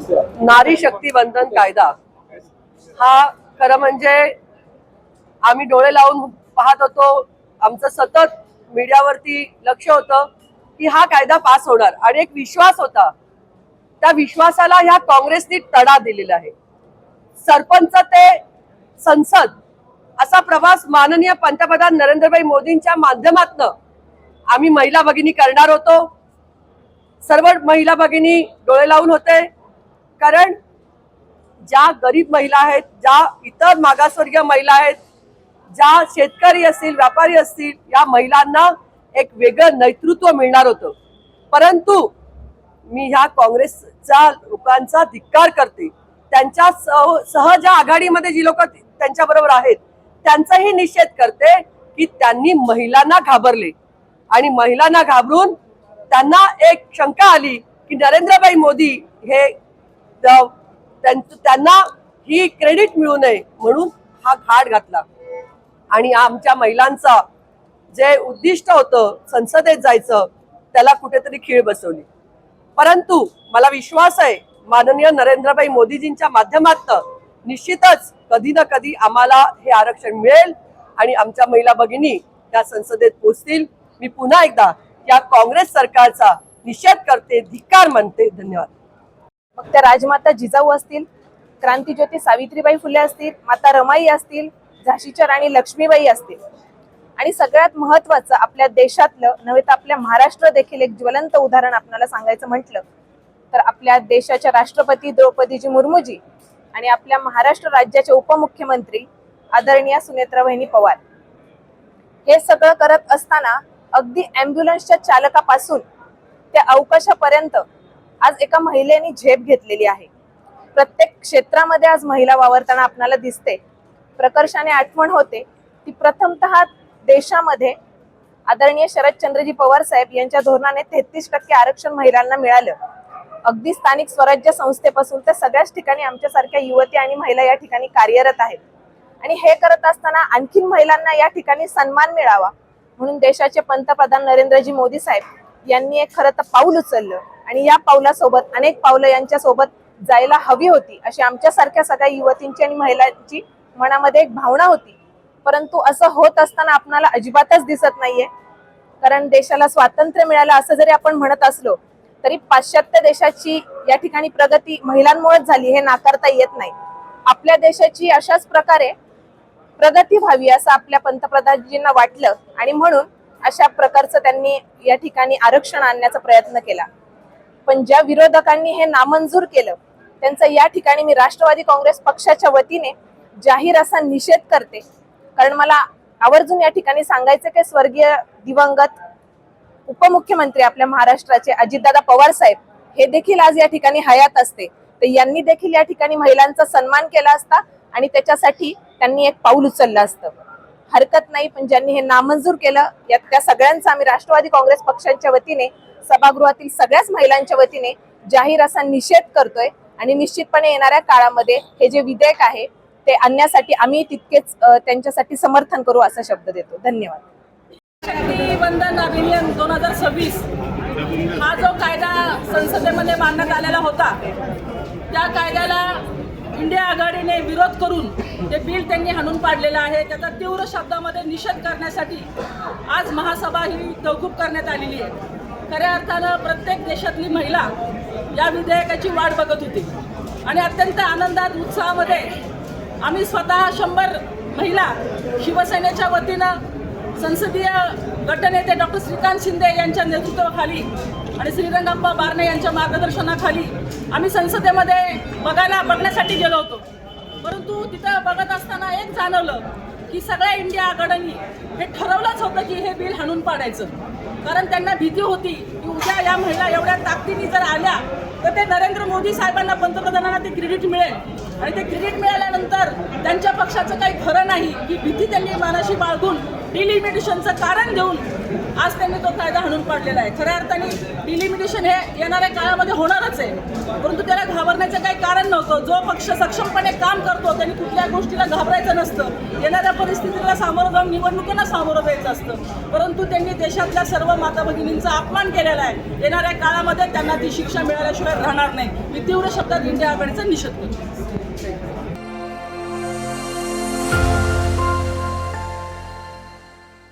नारी शक्ती वंदन कायदा हा खरं म्हणजे आम्ही डोळे लावून पाहत होतो. आमचं सतत मीडियावरती लक्ष होतं की हा कायदा पास होणार आणि एक विश्वास होता. त्या विश्वासाला ह्या काँग्रेसने तडा दिलेला आहे. सरपंच ते संसद असा प्रवास माननीय पंतप्रधान नरेंद्रभाई मोदींच्या माध्यमातून आम्ही महिला भगिनी करणार होतो. सर्व महिला भगिनी डोळे लावून होते, कारण ज्या गरीब महिला आहेत, ज्या इतर मागासवर्गीय महिला आहेत, ज्या शेतकरी असतील, व्यापारी असतील, या महिलांना एक वेगळं नेतृत्व मिळणार होतं. परंतु मी ह्या काँग्रेसच्या लोकांचा धिक्कार करते. त्यांच्या सह ज्या आघाडीमध्ये जी लोक त्यांच्या बरोबर आहेत त्यांचाही निषेध करते की त्यांनी महिलांना घाबरले आणि महिलांना घाबरून त्यांना एक शंका आली की नरेंद्रभाई मोदी हे त्यांना ही क्रेडिट मिळू नये म्हणून हा घाट घातला. आणि आमच्या महिलांचा जे उद्दिष्ट होतं संसदेत जायचं त्याला कुठेतरी खीळ बसवली. परंतु मला विश्वास आहे माननीय नरेंद्रभाई मोदीजींच्या माध्यमातून निश्चितच कधी ना कधी आम्हाला हे आरक्षण मिळेल आणि आमच्या महिला भगिनी त्या संसदेत पोहोचतील. मी पुन्हा एकदा या काँग्रेस सरकारचा निषेध करते, धिक्कार म्हणते. धन्यवाद. मग त्या राजमाता जिजाऊ असतील, क्रांतीज्योती सावित्रीबाई फुले असतील, माता रमाई असतील, झाशीच्या राणी लक्ष्मीबाई असतील, आणि सगळ्यात महत्वाचं आपल्या देशातलं नव्हे तर आपल्या महाराष्ट्र देखील एक ज्वलंत उदाहरण आपल्याला सांगायचं म्हटलं तर आपल्या देशाच्या राष्ट्रपती द्रौपदीजी मुर्मूजी आणि आपल्या महाराष्ट्र राज्याचे उपमुख्यमंत्री आदरणीय सुनेत्रा वहिनी पवार हे सगळं करत असताना अगदी ॲम्ब्युलन्सच्या चालकापासून ते अवकाशापर्यंत आज एका महिलेने झेप घेतलेली आहे. प्रत्येक क्षेत्रामध्ये आज महिला वावरताना आपल्याला दिसते. प्रकर्षाने आठवण होते ती प्रथमतः देशामध्ये आदरणीय शरदचंद्रजी पवार साहेब यांच्या धोरणाने 33% आरक्षण महिलांना मिळालं. अगदी स्थानिक स्वराज्य संस्थेपासून तर सगळ्याच ठिकाणी आमच्यासारख्या युवती आणि महिला या ठिकाणी कार्यरत आहेत. आणि हे करत असताना आणखीन महिलांना या ठिकाणी सन्मान मिळावा म्हणून देशाचे पंतप्रधान नरेंद्रजी मोदी साहेब यांनी एक खरं तर पाऊल उचललं आणि या पावलासोबत अनेक पावलं यांच्या सोबत जायला हवी होती अशी आमच्यासारख्या सगळ्या युवतींची आणि महिलांची मनामध्ये एक भावना होती. परंतु असं होत असताना आपल्याला अजिबातच दिसत नाहीये. कारण देशाला स्वातंत्र्य मिळालं असं जरी आपण म्हणत असलो तरी पाश्चात्य देशाची या ठिकाणी प्रगती महिलांमुळेच झाली हे नाकारता येत नाही. आपल्या देशाची अशाच प्रकारे प्रगती व्हावी असं आपल्या पंतप्रधानजींना वाटलं आणि म्हणून अशा प्रकारचं त्यांनी या ठिकाणी आरक्षण आणण्याचा प्रयत्न केला. पण ज्या विरोधकांनी हे नामंजूर केलं त्यांचा या ठिकाणी मी राष्ट्रवादी काँग्रेस पक्षाच्या वतीने जाहीर असा निषेध करते. कारण मला आवर्जून या ठिकाणी सांगायचं की स्वर्गीय दिवंगत उपमुख्यमंत्री आपल्या महाराष्ट्राचे अजितदादा पवार साहेब हे देखील आज या ठिकाणी हयात असते तर यांनी देखील या ठिकाणी महिलांचा सन्मान केला असता आणि त्याच्यासाठी त्यांनी एक पाऊल उचललं असतं. हरकत नाही, पण ज्यांनी हे नामंजूर केलं त्या सगळ्यांचा आम्ही राष्ट्रवादी काँग्रेस पक्षाच्या वतीने सभागृहातील सगळ्याच महिलांच्या वतीने जाहीर असा निषेध करतोय आणि निश्चितपणे येणाऱ्या काळामध्ये हे जे विधेयक आहे ते आणण्यासाठी आम्ही तितकेच त्यांच्यासाठी समर्थन करू असा शब्द देतो. धन्यवाद. शक्ती वंदन अधिनियम 2026 हा जो कायदा संसदेमध्ये मांडण्यात आलेला होता त्या कायद्याला इंडिया आघाडीने विरोध करून ते बिल त्यांनी हाणून पाडलेलं आहे. त्याचा तीव्र शब्दामध्ये निषेध करण्यासाठी आज महासभा ही तहकूब करण्यात आलेली आहे. खऱ्या अर्थानं प्रत्येक देशातली महिला या विधेयकाची वाट बघत होती आणि अत्यंत आनंदात उत्साहामध्ये आम्ही स्वतः 100 महिला शिवसेनेच्या वतीनं संसदीय गटनेते डॉक्टर श्रीकांत शिंदे यांच्या नेतृत्वाखाली आणि श्रीरंगप्पा बारणे यांच्या मार्गदर्शनाखाली आम्ही संसदेमध्ये बघण्यासाठी गेलो होतो. परंतु तिथं बघत असताना एक जाणवलं की सगळ्या इंडिया आघाड्यांनी हे ठरवलंच होतं की हे बिल हाणून पाडायचं. कारण त्यांना भीती होती की उद्या या महिला एवढ्या ताकदीने जर आल्या तर ते नरेंद्र मोदी साहेबांना पंतप्रधानांना ते क्रेडिट मिळेल आणि ते क्रेडिट मिळाल्यानंतर त्यांच्या पक्षाचं काही खरं नाही. ही भीती त्यांनी मनाशी बाळगून डिलिमिटेशनचं कारण देऊन आज त्यांनी तो कायदा हाणून पाडलेला आहे. खऱ्या अर्थाने डिलिमिटेशन हे येणाऱ्या काळामध्ये होणारच आहे, परंतु त्याला घाबरण्याची घाबरण्याचं काही कारण नव्हतं. जो पक्ष सक्षमपणे काम करतो त्यांनी कुठल्या गोष्टीला घाबरायचं नसतं. येणाऱ्या परिस्थितीला सामोरं जाऊन निवडणुकीला सामोरं द्यायचं असतं. परंतु त्यांनी देशातल्या सर्व माता भगिनींचा अपमान केलेला आहे. येणाऱ्या काळामध्ये त्यांना ती शिक्षा मिळाल्याशिवाय राहणार नाही. मी तीव्र शब्दात इंडिया आघाडीचा निषेध करतो.